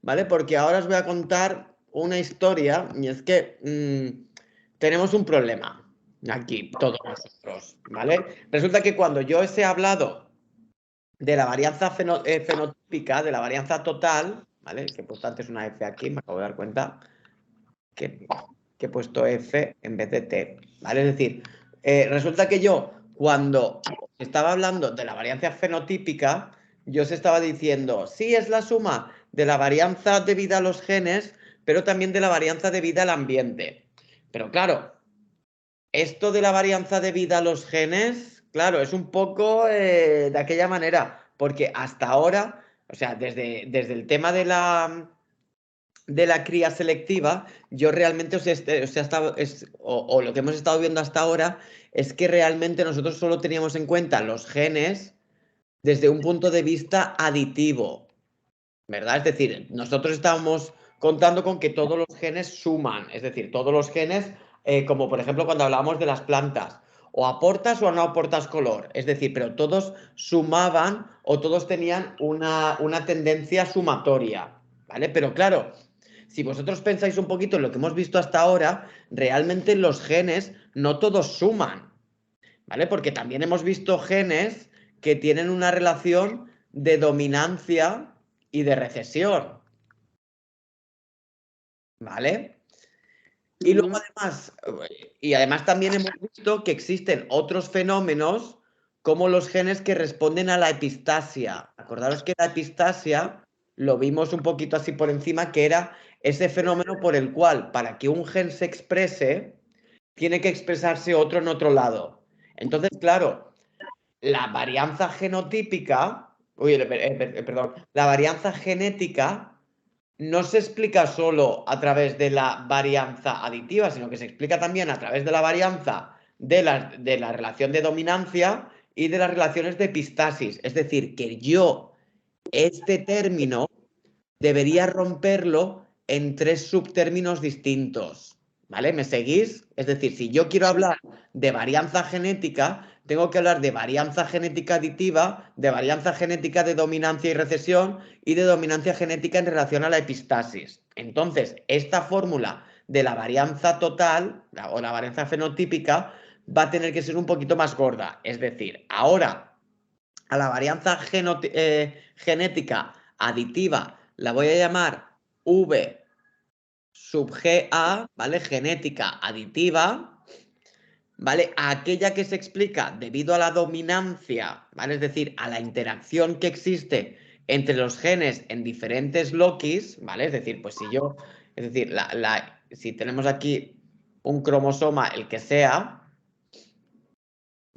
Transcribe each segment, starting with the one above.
¿vale? Porque ahora os voy a contar una historia y es que tenemos un problema aquí, todos nosotros, ¿vale? Resulta que cuando yo os he hablado de la varianza fenotípica, de la varianza total, ¿vale? Que he puesto antes una F aquí, me acabo de dar cuenta que he puesto F en vez de T, ¿vale? Es decir, resulta que yo, cuando estaba hablando de la varianza fenotípica, yo os estaba diciendo, sí, es la suma de la varianza debida a los genes, pero también de la varianza debida al ambiente. Pero claro, esto de la varianza debida a los genes, claro, es un poco de aquella manera, porque hasta ahora, o sea, desde el tema de la cría selectiva, yo realmente o lo que hemos estado viendo hasta ahora es que realmente nosotros solo teníamos en cuenta los genes desde un punto de vista aditivo, ¿verdad? Es decir, nosotros estábamos contando con que todos los genes suman, es decir, todos los genes, como por ejemplo cuando hablábamos de las plantas, o aportas o no aportas color, es decir, pero todos sumaban o todos tenían una tendencia sumatoria, ¿vale? Pero claro, si vosotros pensáis un poquito en lo que hemos visto hasta ahora, realmente los genes no todos suman, ¿vale? Porque también hemos visto genes que tienen una relación de dominancia y de recesión, ¿vale? Y luego además también hemos visto que existen otros fenómenos como los genes que responden a la epistasia. Acordaros que la epistasia lo vimos un poquito así por encima, que era ese fenómeno por el cual para que un gen se exprese, tiene que expresarse otro en otro lado. Entonces, claro, la varianza genotípica, perdón, la varianza genética no se explica solo a través de la varianza aditiva, sino que se explica también a través de la varianza de la relación de dominancia y de las relaciones de epistasis. Es decir, que yo este término debería romperlo en tres subtérminos distintos. ¿Vale? ¿Me seguís? Es decir, si yo quiero hablar de varianza genética, tengo que hablar de varianza genética aditiva, de varianza genética de dominancia y recesión y de dominancia genética en relación a la epistasis. Entonces, esta fórmula de la varianza total o la varianza fenotípica va a tener que ser un poquito más gorda. Es decir, ahora a la varianza genética aditiva la voy a llamar V sub GA, ¿vale? Genética aditiva, ¿vale? Aquella que se explica debido a la dominancia, ¿vale? Es decir, a la interacción que existe entre los genes en diferentes locis, ¿vale? Es decir, pues si tenemos aquí un cromosoma, el que sea,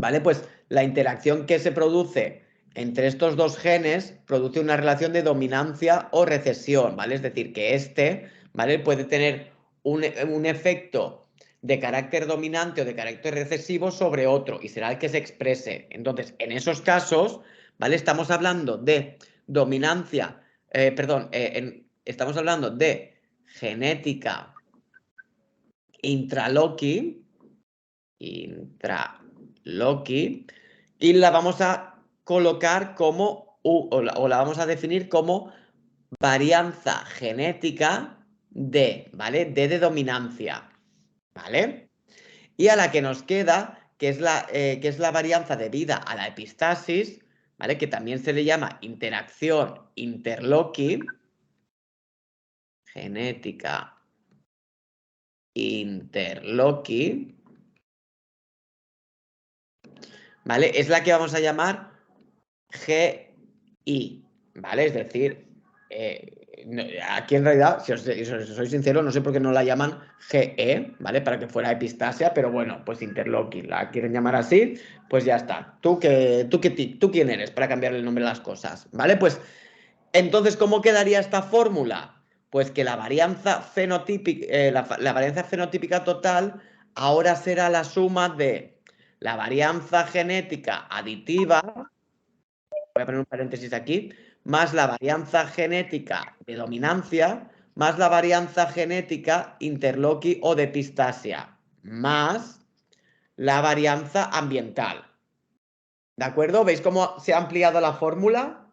¿vale? Pues la interacción que se produce entre estos dos genes produce una relación de dominancia o recesión, ¿vale? Es decir, que ¿vale? Puede tener un efecto de carácter dominante o de carácter recesivo sobre otro y será el que se exprese. Entonces, en esos casos, ¿vale? Estamos hablando de dominancia, estamos hablando de genética intraloci, y la vamos a colocar como, o la vamos a definir como varianza genética ¿vale? De dominancia, ¿vale? Y a la que nos queda, que es la varianza debida a la epistasis, ¿vale? Que también se le llama interacción interloci, genética interloci, ¿vale? Es la que vamos a llamar GI, ¿vale? Es decir, aquí en realidad, si os soy sincero, no sé por qué no la llaman GE, ¿vale? Para que fuera epistasia, pero bueno, pues interloci, la quieren llamar así, pues ya está. ¿Tú quién eres para cambiar el nombre de las cosas? ¿Vale? Pues entonces, ¿cómo quedaría esta fórmula? Pues que la varianza fenotípica, la varianza fenotípica total ahora será la suma de la varianza genética aditiva, voy a poner un paréntesis aquí, más la varianza genética de dominancia, más la varianza genética interloci o de epistasia, más la varianza ambiental. ¿De acuerdo? ¿Veis cómo se ha ampliado la fórmula?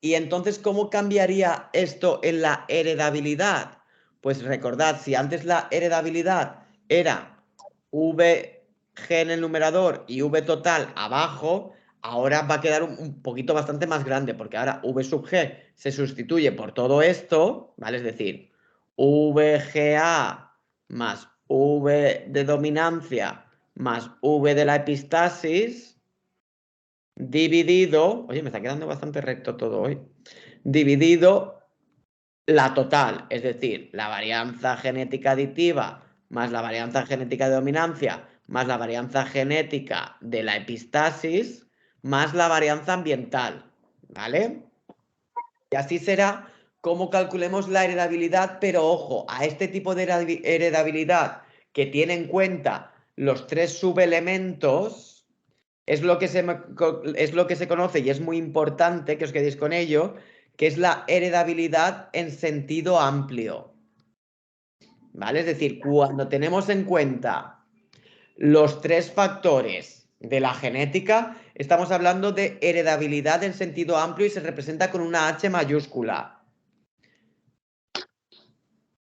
Y entonces, ¿cómo cambiaría esto en la heredabilidad? Pues recordad, si antes la heredabilidad era VG en el numerador y V total abajo, ahora va a quedar un poquito bastante más grande, porque ahora V sub G se sustituye por todo esto, ¿vale? Es decir, VGA más V de dominancia más V de la epistasis dividido, oye, me está quedando bastante recto todo hoy, dividido la total, es decir, la varianza genética aditiva más la varianza genética de dominancia más la varianza genética de la epistasis más la varianza ambiental, ¿vale? Y así será como calculemos la heredabilidad, pero ojo, a este tipo de heredabilidad que tiene en cuenta los tres subelementos, es lo que se conoce y es muy importante que os quedéis con ello, que es la heredabilidad en sentido amplio. ¿Vale? Es decir, cuando tenemos en cuenta los tres factores de la genética, estamos hablando de heredabilidad en sentido amplio y se representa con una H mayúscula.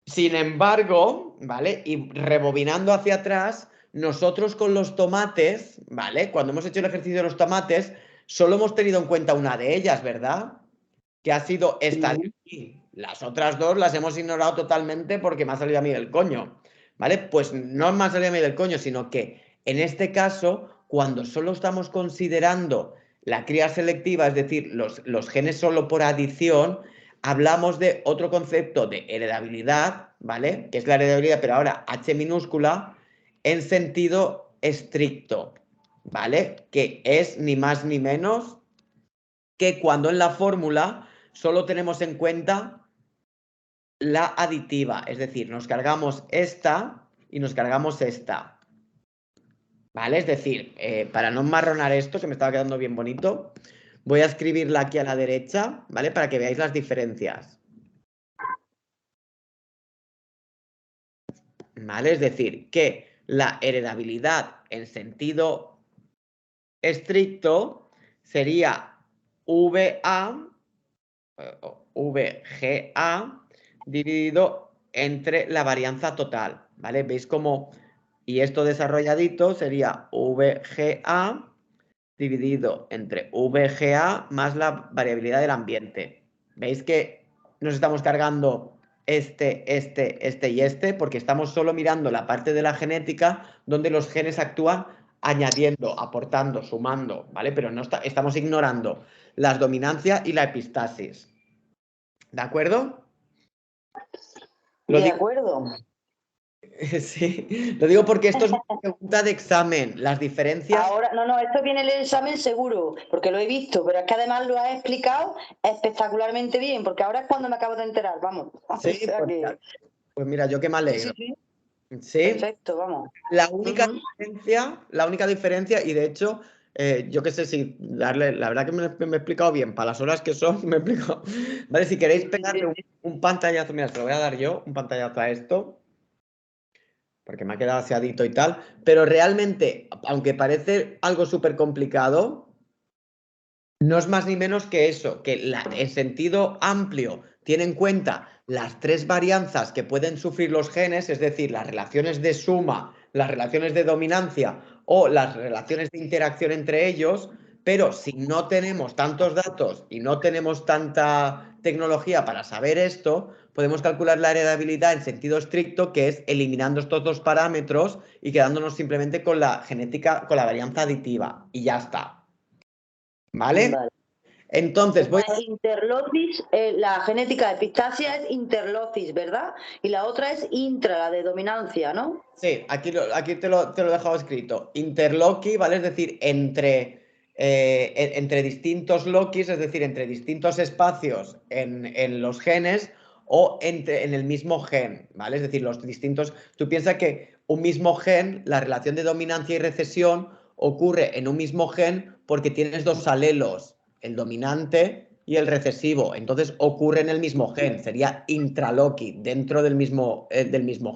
Sin embargo, ¿vale? Y rebobinando hacia atrás, nosotros con los tomates, ¿vale? Cuando hemos hecho el ejercicio de los tomates, solo hemos tenido en cuenta una de ellas, ¿verdad? Que ha sido esta de aquí. Las otras dos las hemos ignorado totalmente porque me ha salido a mí del coño, ¿vale? Pues no me ha salido a mí del coño, sino que en este caso, cuando solo estamos considerando la cría selectiva, es decir, los genes solo por adición, hablamos de otro concepto de heredabilidad, ¿vale? Que es la heredabilidad, pero ahora H minúscula, en sentido estricto, ¿vale? Que es ni más ni menos que cuando en la fórmula solo tenemos en cuenta la aditiva, es decir, nos cargamos esta y nos cargamos esta, ¿vale? Es decir, para no enmarronar esto, que me estaba quedando bien bonito, voy a escribirla aquí a la derecha, ¿vale? Para que veáis las diferencias, ¿vale? Es decir, que la heredabilidad en sentido estricto sería VA, VGA dividido entre la varianza total, ¿vale? ¿Veis cómo? Y esto desarrolladito sería VGA dividido entre VGA más la variabilidad del ambiente. ¿Veis que nos estamos cargando este y este? Porque estamos solo mirando la parte de la genética donde los genes actúan añadiendo, aportando, sumando, ¿vale? Pero no estamos ignorando las dominancias y la epistasis. ¿De acuerdo? De acuerdo. Sí, lo digo porque esto es una pregunta de examen. Las diferencias. Ahora, no, esto viene en el examen seguro, porque lo he visto, pero es que además lo has explicado espectacularmente bien, porque ahora es cuando me acabo de enterar, vamos. Sí, O sea que... pues mira, yo que me alegro. Sí. Sí. Perfecto, vamos. La única diferencia, y de hecho, yo qué sé si darle, la verdad que me he explicado bien, para las horas que son, me he explicado. Vale, si queréis pegarle un pantallazo, mira, se lo voy a dar yo, un pantallazo a esto, porque me ha quedado aseadito y tal, pero realmente, aunque parece algo súper complicado, no es más ni menos que eso, que el sentido amplio tiene en cuenta las tres varianzas que pueden sufrir los genes, es decir, las relaciones de suma, las relaciones de dominancia o las relaciones de interacción entre ellos, pero si no tenemos tantos datos y no tenemos tanta tecnología para saber esto, podemos calcular la heredabilidad en sentido estricto, que es eliminando estos dos parámetros y quedándonos simplemente con la genética, con la varianza aditiva, y ya está. ¿Vale? Entonces voy a... Interlocis, la genética de epistasia es interlocis, ¿verdad? Y la otra es intra, la de dominancia, ¿no? Sí, aquí te lo he dejado escrito. Interloqui, ¿vale? Es decir, entre distintos loquis, es decir, entre distintos espacios en los genes o en el mismo gen, ¿vale? Es decir, los distintos... Tú piensas que un mismo gen, la relación de dominancia y recesión ocurre en un mismo gen porque tienes dos alelos, el dominante y el recesivo. Entonces ocurre en el mismo gen, sería intraloqui, dentro del mismo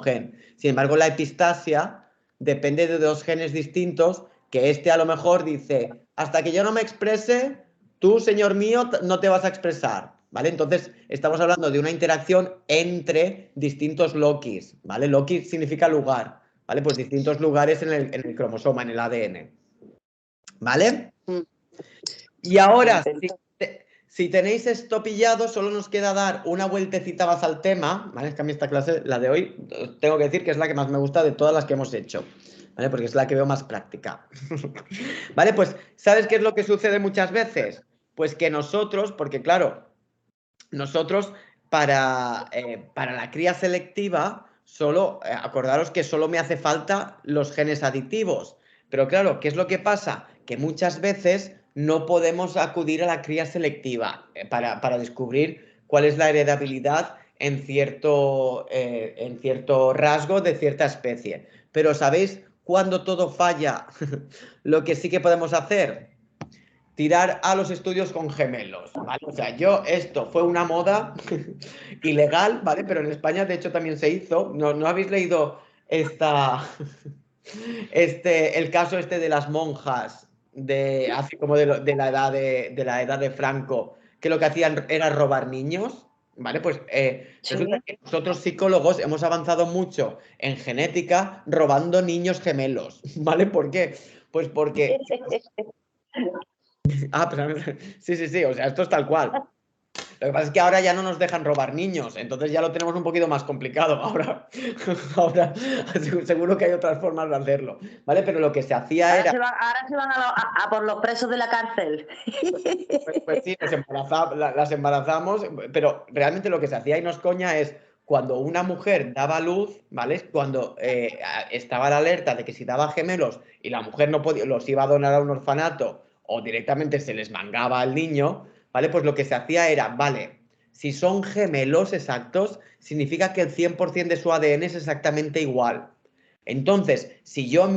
gen. Sin embargo, la epistasia depende de dos genes distintos, que este a lo mejor dice, hasta que yo no me exprese, tú, señor mío, no te vas a expresar, ¿vale? Entonces, estamos hablando de una interacción entre distintos Lokis, ¿vale? Loki significa lugar, ¿vale? Pues distintos lugares en el cromosoma, en el ADN, ¿vale? Y ahora, si tenéis esto pillado, solo nos queda dar una vueltecita más al tema, ¿vale? Es que a mí esta clase, la de hoy, tengo que decir que es la que más me gusta de todas las que hemos hecho, ¿vale? Porque es la que veo más práctica. ¿Vale? Pues, ¿sabes qué es lo que sucede muchas veces? Pues que nosotros, porque claro, nosotros para la cría selectiva, solo, acordaros que solo me hace falta los genes aditivos. Pero claro, ¿qué es lo que pasa? Que muchas veces no podemos acudir a la cría selectiva para descubrir cuál es la heredabilidad en cierto rasgo de cierta especie. Pero ¿sabéis cuándo todo falla? Lo que sí que podemos hacer, tirar a los estudios con gemelos, ¿vale? O sea, esto fue una moda ilegal, ¿vale? Pero en España, de hecho, también se hizo. ¿No habéis leído el caso de las monjas hace como de la edad de Franco, que lo que hacían era robar niños? ¿Vale? Pues resulta que nosotros psicólogos hemos avanzado mucho en genética robando niños gemelos, ¿vale? ¿Por qué? Pues porque... Ah, pues sí, o sea, esto es tal cual. Lo que pasa es que ahora ya no nos dejan robar niños, entonces ya lo tenemos un poquito más complicado. Ahora seguro que hay otras formas de hacerlo, ¿vale? Pero lo que se hacía era... Ahora se van a por los presos de la cárcel. Pues sí, las embarazamos, pero realmente lo que se hacía y no es coña es cuando una mujer daba luz, ¿vale? Cuando estaba la alerta de que si daba gemelos y la mujer no podía, los iba a donar a un orfanato o directamente se les mangaba al niño, ¿vale? Pues lo que se hacía era, vale, si son gemelos exactos, significa que el 100% de su ADN es exactamente igual. Entonces, si yo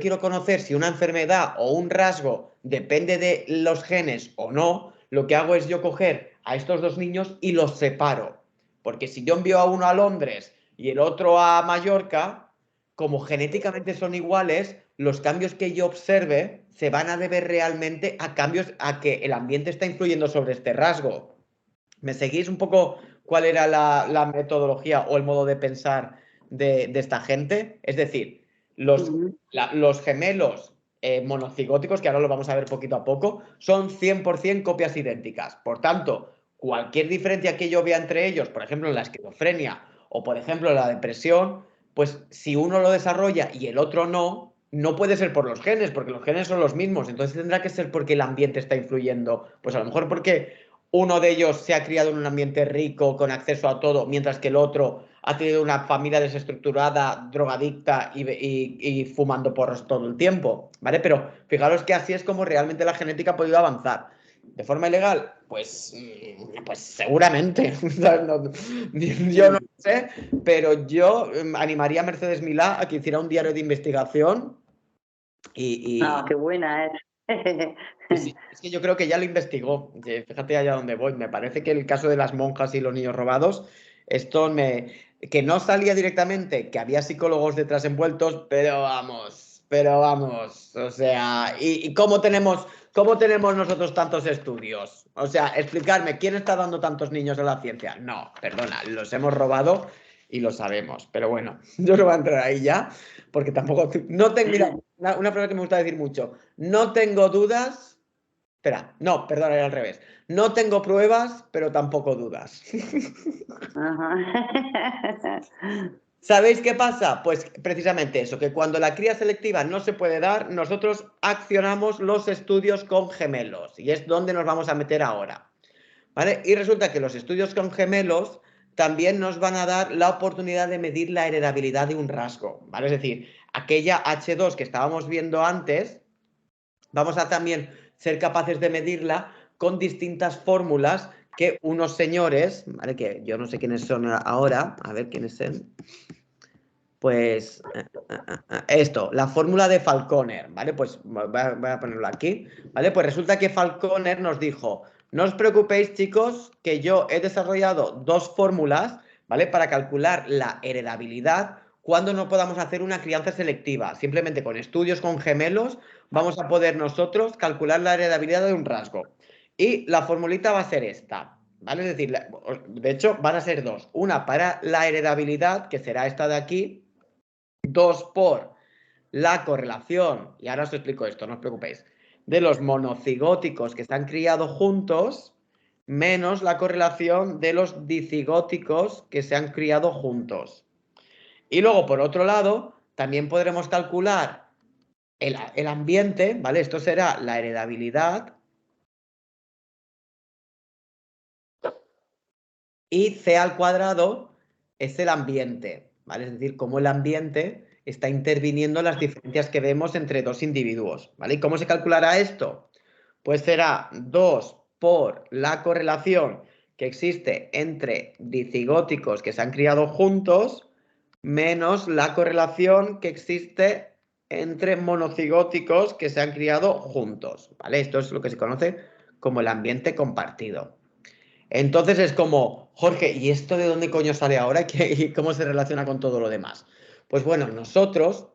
quiero conocer si una enfermedad o un rasgo depende de los genes o no, lo que hago es yo coger a estos dos niños y los separo. Porque si yo envío a uno a Londres y el otro a Mallorca, como genéticamente son iguales, los cambios que yo observe se van a deber realmente a cambios a que el ambiente está influyendo sobre este rasgo. ¿Me seguís un poco cuál era la metodología o el modo de pensar de esta gente? Es decir, los gemelos monocigóticos, que ahora lo vamos a ver poquito a poco, son 100% copias idénticas. Por tanto, cualquier diferencia que yo vea entre ellos, por ejemplo, en la esquizofrenia o, por ejemplo, en la depresión, pues si uno lo desarrolla y el otro no, no puede ser por los genes, porque los genes son los mismos. Entonces tendrá que ser porque el ambiente está influyendo. Pues a lo mejor porque uno de ellos se ha criado en un ambiente rico, con acceso a todo, mientras que el otro ha tenido una familia desestructurada, drogadicta y fumando porros todo el tiempo, ¿vale? Pero fijaros que así es como realmente la genética ha podido avanzar. ¿De forma ilegal? Pues seguramente. Yo no sé, pero yo animaría a Mercedes Milá a que hiciera un diario de investigación No, qué buena es. Sí, es que yo creo que ya lo investigó. Fíjate allá donde voy. Me parece que el caso de las monjas y los niños robados, que no salía directamente, que había psicólogos detrás envueltos, pero vamos. O sea, ¿y cómo tenemos nosotros tantos estudios? O sea, explicarme, ¿quién está dando tantos niños a la ciencia? No, perdona, los hemos robado y lo sabemos. Pero bueno, yo no voy a entrar ahí ya, porque tampoco. No tengo, mira, una frase que me gusta decir mucho. No tengo dudas. Espera, no, perdón, era al revés. No tengo pruebas, pero tampoco dudas. ¿Sabéis qué pasa? Pues precisamente eso, que cuando la cría selectiva no se puede dar, nosotros accionamos los estudios con gemelos. Y es donde nos vamos a meter ahora. ¿Vale? Y resulta que los estudios con gemelos también nos van a dar la oportunidad de medir la heredabilidad de un rasgo. ¿Vale? Es decir, aquella H2 que estábamos viendo antes, vamos a también ser capaces de medirla con distintas fórmulas que unos señores, ¿vale? Que yo no sé quiénes son ahora, a ver quiénes son. Pues esto, la fórmula de Falconer, ¿vale? Pues voy a ponerlo aquí, ¿vale? Pues resulta que Falconer nos dijo, no os preocupéis, chicos, que yo he desarrollado dos fórmulas, ¿vale? Para calcular la heredabilidad cuando no podamos hacer una crianza selectiva. Simplemente con estudios con gemelos vamos a poder nosotros calcular la heredabilidad de un rasgo. Y la formulita va a ser esta, ¿vale? Es decir, de hecho van a ser dos. Una para la heredabilidad, que será esta de aquí. 2 por la correlación, y ahora os explico esto, no os preocupéis, de los monocigóticos que se han criado juntos, menos la correlación de los dicigóticos que se han criado juntos. Y luego, por otro lado, también podremos calcular el ambiente, ¿vale? Esto será la heredabilidad. Y C al cuadrado es el ambiente, ¿vale? Es decir, cómo el ambiente está interviniendo en las diferencias que vemos entre dos individuos, ¿vale? ¿Y cómo se calculará esto? Pues será 2 por la correlación que existe entre dicigóticos que se han criado juntos menos la correlación que existe entre monocigóticos que se han criado juntos, ¿vale? Esto es lo que se conoce como el ambiente compartido. Entonces es como, Jorge, ¿y esto de dónde coño sale ahora? ¿Y cómo se relaciona con todo lo demás? Pues bueno, nosotros,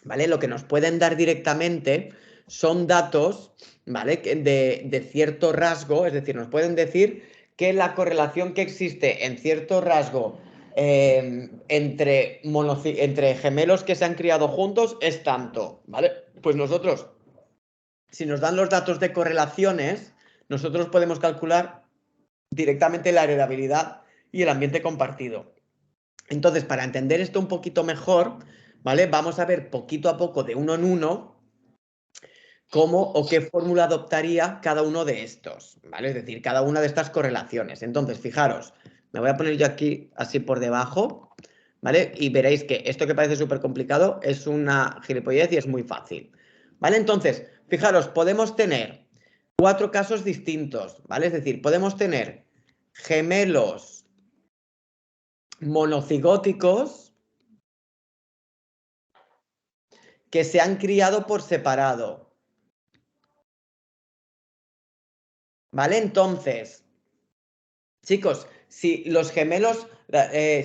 ¿vale? Lo que nos pueden dar directamente son datos, ¿vale? De cierto rasgo, es decir, nos pueden decir que la correlación que existe en cierto rasgo entre gemelos que se han criado juntos es tanto, ¿vale? Pues nosotros, si nos dan los datos de correlaciones, nosotros podemos calcular directamente la heredabilidad y el ambiente compartido. Entonces, para entender esto un poquito mejor, ¿vale? Vamos a ver poquito a poco, de uno en uno, cómo o qué fórmula adoptaría cada uno de estos, ¿vale? Es decir, cada una de estas correlaciones. Entonces, fijaros, me voy a poner yo aquí así por debajo, ¿vale? Y veréis que esto que parece súper complicado es una gilipollez y es muy fácil, ¿vale? Entonces, fijaros, podemos tener 4 casos distintos, ¿vale? Es decir, podemos tener gemelos monocigóticos que se han criado por separado, ¿vale? Entonces, chicos, si los gemelos,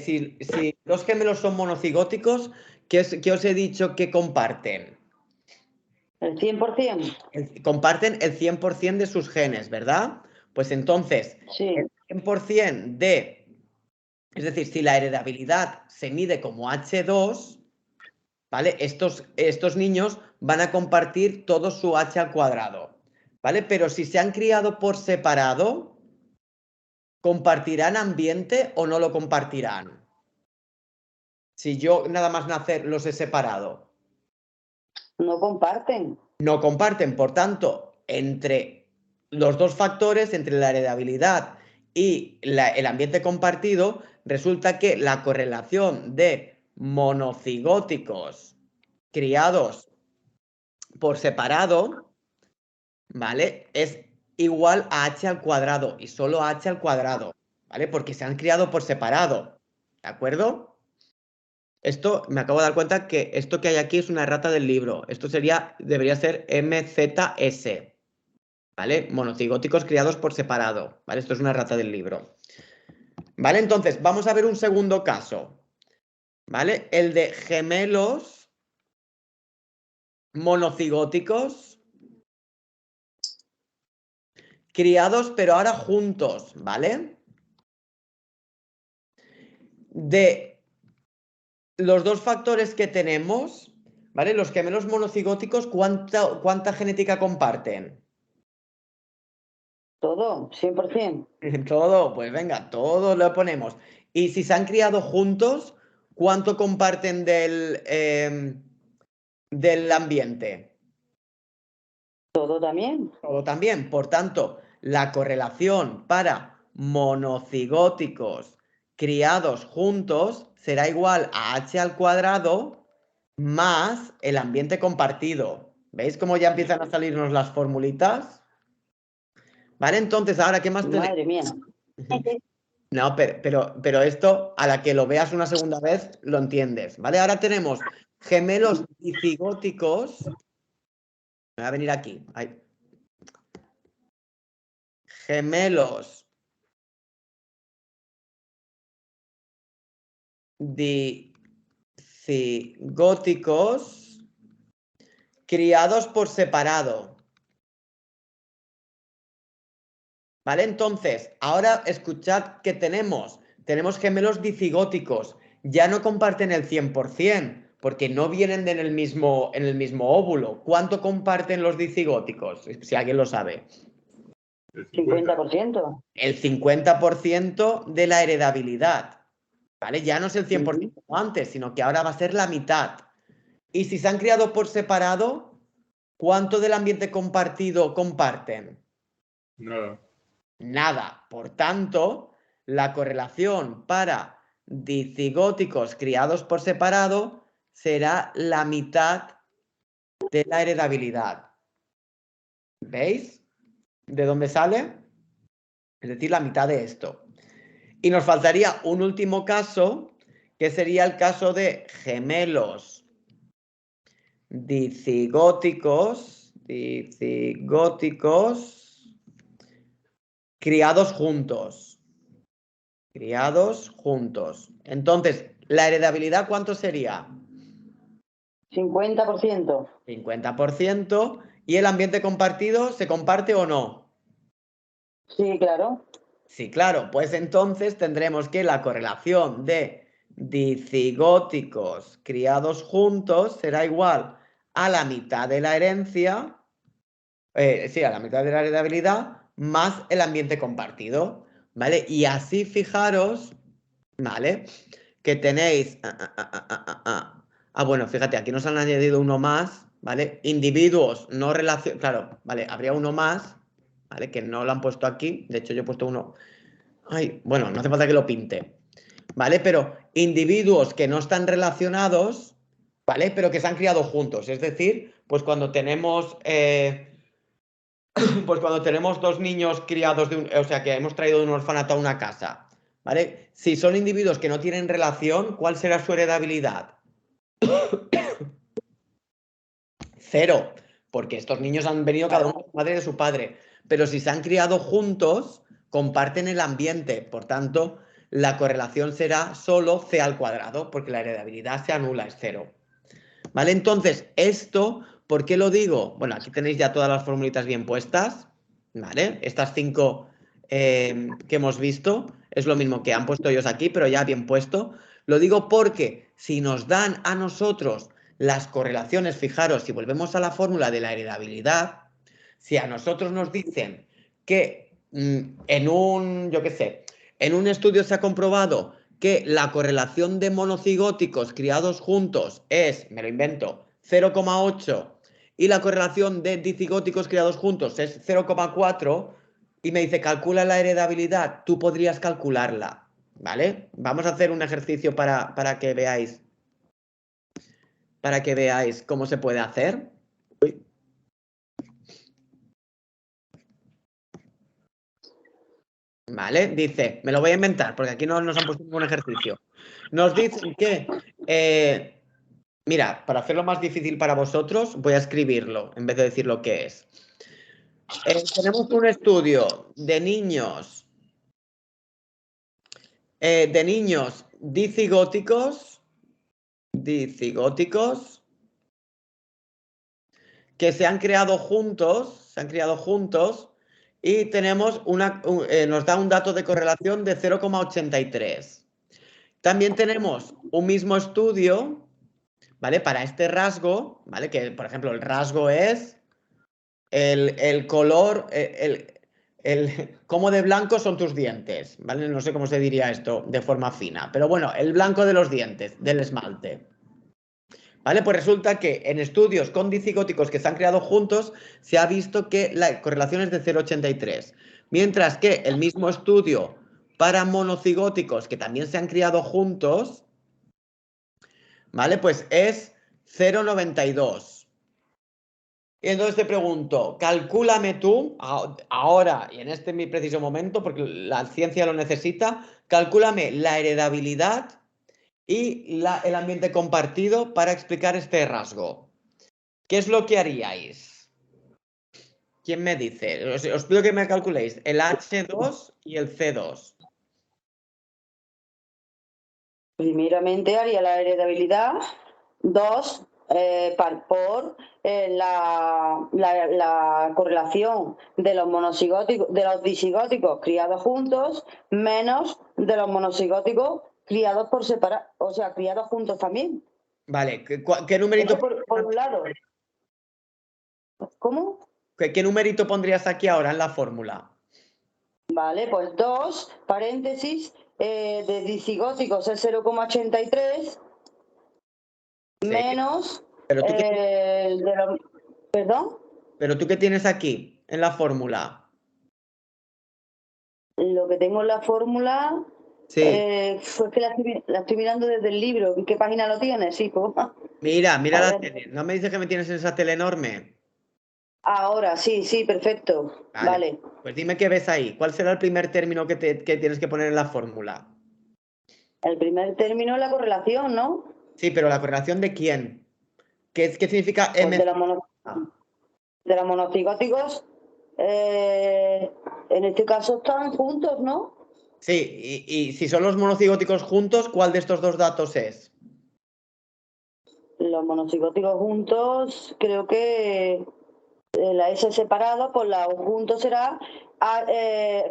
si los gemelos son monocigóticos, ¿qué os he dicho que comparten? El 100%. Comparten el 100% de sus genes, ¿verdad? Pues entonces, Sí. el 100% de, es decir, si la heredabilidad se mide como H2, ¿vale? Estos niños van a compartir todo su H al cuadrado, ¿vale? Pero si se han criado por separado, ¿compartirán ambiente o no lo compartirán? Si yo nada más nacer los he separado. No comparten. No comparten, por tanto, entre los dos factores, entre la heredabilidad y el ambiente compartido, resulta que la correlación de monocigóticos criados por separado, ¿vale? Es igual a h al cuadrado y solo h al cuadrado, ¿vale? Porque se han criado por separado, ¿de acuerdo? Esto, me acabo de dar cuenta que esto que hay aquí es una errata del libro. Esto debería ser MZS, ¿vale? Monocigóticos criados por separado, ¿vale? Esto es una errata del libro. ¿Vale? Entonces, vamos a ver un segundo caso, ¿vale? El de gemelos monocigóticos criados, pero ahora juntos, ¿vale? De los dos factores que tenemos, ¿vale? Los gemelos monocigóticos, ¿cuánta genética comparten? Todo, 100%. Todo, pues venga, todo lo ponemos. Y si se han criado juntos, ¿cuánto comparten del ambiente? Todo también. Todo también. Por tanto, la correlación para monocigóticos criados juntos será igual a h al cuadrado más el ambiente compartido. ¿Veis cómo ya empiezan a salirnos las formulitas? ¿Vale? Entonces, ahora, ¿qué más tenemos? Madre mía. No, pero esto, a la que lo veas una segunda vez, lo entiendes, ¿vale? Ahora tenemos gemelos dicigóticos. Me va a venir aquí. Ay. Gemelos dicigóticos criados por separado. ¿Vale? Entonces, ahora escuchad que tenemos gemelos dicigóticos. Ya no comparten el 100%, porque no vienen en el mismo óvulo. ¿Cuánto comparten los dicigóticos? Si alguien lo sabe. El 50. 50%. El 50% de la heredabilidad. ¿Vale? Ya no es el 100% como antes, sino que ahora va a ser la mitad. Y si se han criado por separado, ¿cuánto del ambiente compartido comparten? Nada. Nada. Por tanto, la correlación para dicigóticos criados por separado será la mitad de la heredabilidad. ¿Veis? ¿De dónde sale? Es decir, la mitad de esto. Y nos faltaría un último caso, que sería el caso de gemelos dicigóticos criados juntos. Criados juntos. Entonces, ¿la heredabilidad cuánto sería? 50%. 50%. ¿Y el ambiente compartido se comparte o no? Sí, claro. Sí, claro. Pues entonces tendremos que la correlación de dicigóticos criados juntos será igual a la mitad de la herencia, sí, a la mitad de la heredabilidad, más el ambiente compartido, ¿vale? Y así fijaros, ¿vale? Que tenéis... bueno, fíjate, aquí nos han añadido uno más, ¿vale? Individuos no relacionados... Claro, ¿vale? Habría uno más, ¿vale? Que no lo han puesto aquí. De hecho, yo he puesto uno... Ay, bueno, no hace falta que lo pinte, ¿vale? Pero individuos que no están relacionados, ¿vale? Pero que se han criado juntos. Es decir, pues cuando tenemos... pues cuando tenemos dos niños criados o sea, que hemos traído de un orfanato a una casa, ¿vale? Si son individuos que no tienen relación, ¿cuál será su heredabilidad? 0, porque estos niños han venido cada uno de su madre y de su padre. Pero si se han criado juntos, comparten el ambiente. Por tanto, la correlación será solo c al cuadrado, porque la heredabilidad se anula, es 0. ¿Vale? Entonces, esto, ¿por qué lo digo? Bueno, aquí tenéis ya todas las formulitas bien puestas, ¿vale? Estas 5 que hemos visto, es lo mismo que han puesto ellos aquí, pero ya bien puesto. Lo digo porque si nos dan a nosotros las correlaciones, fijaros, si volvemos a la fórmula de la heredabilidad, si a nosotros nos dicen que en un, yo qué sé, en un estudio se ha comprobado que la correlación de monocigóticos criados juntos es, me lo invento, 0,8 y la correlación de dicigóticos criados juntos es 0,4 y me dice calcula la heredabilidad, tú podrías calcularla, ¿vale? Vamos a hacer un ejercicio para que veáis cómo se puede hacer. ¿Vale? Dice, me lo voy a inventar porque aquí no nos han puesto ningún ejercicio. Nos dicen que, mira, para hacerlo más difícil para vosotros, voy a escribirlo en vez de decir lo que es. Tenemos un estudio de niños dicigóticos que se han creado juntos, y tenemos nos da un dato de correlación de 0,83. También tenemos un mismo estudio, ¿vale? Para este rasgo, ¿vale? Que, por ejemplo, el rasgo es el color, cómo de blanco son tus dientes, ¿vale? No sé cómo se diría esto de forma fina, pero bueno, el blanco de los dientes, del esmalte. ¿Vale? Pues resulta que en estudios con dicigóticos que se han creado juntos se ha visto que la correlación es de 0,83. Mientras que el mismo estudio para monocigóticos que también se han criado juntos, ¿vale? Pues es 0,92. Y entonces te pregunto, calcúlame tú, ahora y en este mi preciso momento, porque la ciencia lo necesita, calcúlame la heredabilidad y el ambiente compartido para explicar este rasgo. ¿Qué es lo que haríais? ¿Quién me dice? Os pido que me calculéis el H2 y el C2. Primeramente haría la heredabilidad 2 por la correlación de los monocigóticos, de los disigóticos criados juntos, menos de los monocigóticos criados por separado, o sea, criados juntos también. Vale, ¿qué numerito? Por un lado. ¿Cómo? ¿Qué numerito pondrías aquí ahora en la fórmula? Vale, pues 2, paréntesis, de disigóticos es 0,83, Sí. menos Pero tú, ¿Perdón? ¿Pero tú qué tienes aquí en la fórmula? Lo que tengo en la fórmula... Sí. Fue que la estoy mirando desde el libro. ¿En qué página lo tienes? Sí, pues. Mira la tele. ¿No me dices que me tienes en esa tele enorme? Ahora, sí, perfecto. Vale. Pues dime qué ves ahí. ¿Cuál será el primer término que tienes que poner en la fórmula? El primer término es la correlación, ¿no? Sí, pero ¿la correlación de quién? ¿Qué significa Pues M? de los monocigóticos, en este caso están juntos, ¿no? Sí, y si son los monocigóticos juntos, ¿cuál de estos dos datos es? Los monocigóticos juntos, creo que la S separado, pues la juntos será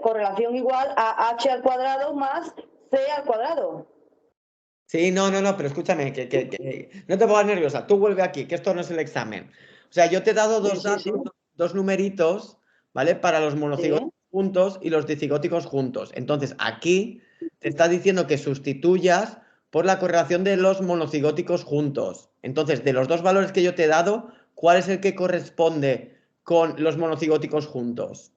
correlación igual a H al cuadrado más C al cuadrado. Sí, no, pero escúchame, que no te pongas nerviosa. Tú vuelve aquí, que esto no es el examen. O sea, yo te he dado dos datos, dos numeritos, ¿vale? Para los monocigóticos juntos y los dicigóticos juntos. Entonces, aquí te está diciendo que sustituyas por la correlación de los monocigóticos juntos. Entonces, de los dos valores que yo te he dado, ¿cuál es el que corresponde con los monocigóticos juntos?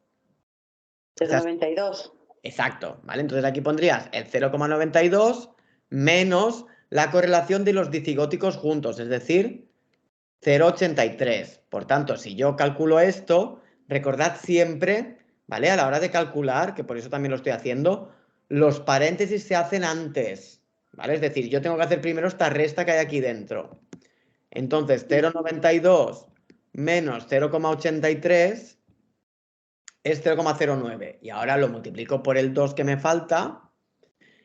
0,92. Exacto, ¿vale? Entonces aquí pondrías el 0,92 menos la correlación de los dicigóticos juntos, es decir, 0,83. Por tanto, si yo calculo esto, recordad siempre, ¿vale? A la hora de calcular, que por eso también lo estoy haciendo, los paréntesis se hacen antes, ¿vale? Es decir, yo tengo que hacer primero esta resta que hay aquí dentro. Entonces, 0,92 menos 0,83 es 0,09 y ahora lo multiplico por el 2 que me falta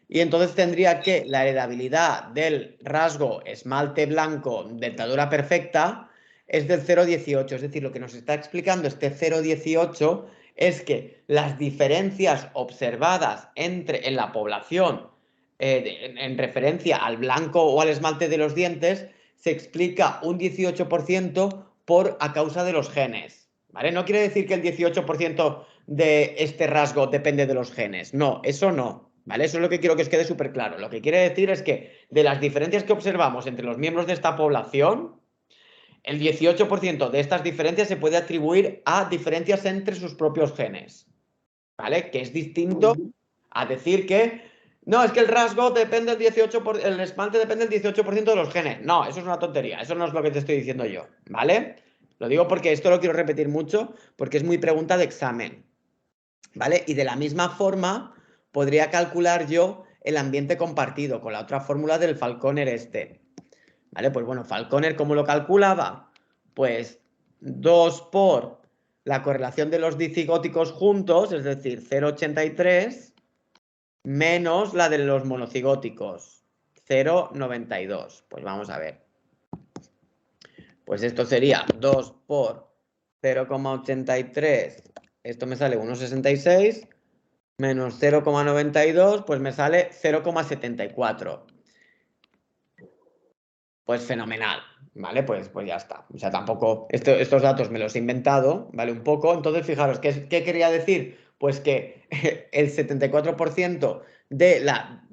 y entonces tendría que la heredabilidad del rasgo esmalte blanco dentadura perfecta es del 0,18, es decir, lo que nos está explicando este 0,18 es que las diferencias observadas en la población en referencia al blanco o al esmalte de los dientes se explica un 18% a causa de los genes. ¿Vale? No quiere decir que el 18% de este rasgo depende de los genes. No, eso no. ¿Vale? Eso es lo que quiero que os quede súper claro. Lo que quiere decir es que de las diferencias que observamos entre los miembros de esta población, el 18% de estas diferencias se puede atribuir a diferencias entre sus propios genes. ¿Vale? Que es distinto a decir que no, es que el rasgo depende del 18%, el esmalte depende del 18% de los genes. No, eso es una tontería. Eso no es lo que te estoy diciendo yo. ¿Vale? Lo digo porque esto lo quiero repetir mucho, porque es muy pregunta de examen. ¿Vale? Y de la misma forma podría calcular yo el ambiente compartido con la otra fórmula del Falconer este. ¿Vale? Pues bueno, Falconer, ¿cómo lo calculaba? Pues 2 por la correlación de los dicigóticos juntos, es decir, 0,83, menos la de los monocigóticos, 0,92. Pues vamos a ver. Pues esto sería 2 por 0,83, esto me sale 1,66, menos 0,92, pues me sale 0,74. Pues fenomenal, ¿vale? Pues ya está. O sea, tampoco, estos datos me los he inventado, ¿vale? Un poco. Entonces, fijaros, ¿qué quería decir? Pues que el 74% de la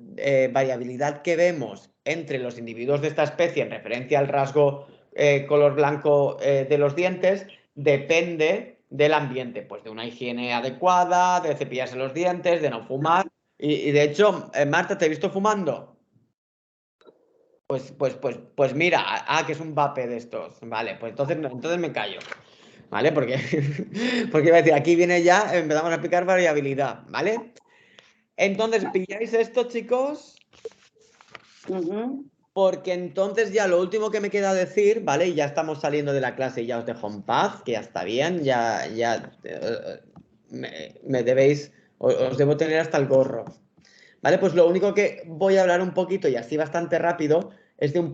variabilidad que vemos entre los individuos de esta especie en referencia al rasgo color blanco de los dientes depende del ambiente, pues de una higiene adecuada, de cepillarse los dientes, de no fumar. Y de hecho, Marta, ¿te he visto fumando? Pues mira, que es un vape de estos. Vale, pues entonces me callo. ¿Vale? Porque iba a decir, aquí viene ya, empezamos a explicar variabilidad, ¿vale? Entonces, ¿pilláis esto, chicos? Porque entonces ya lo último que me queda decir, ¿vale? Y ya estamos saliendo de la clase y ya os dejo en paz, que ya está bien, ya me debéis, os debo tener hasta el gorro. ¿Vale? Pues lo único que voy a hablar un poquito y así bastante rápido es de un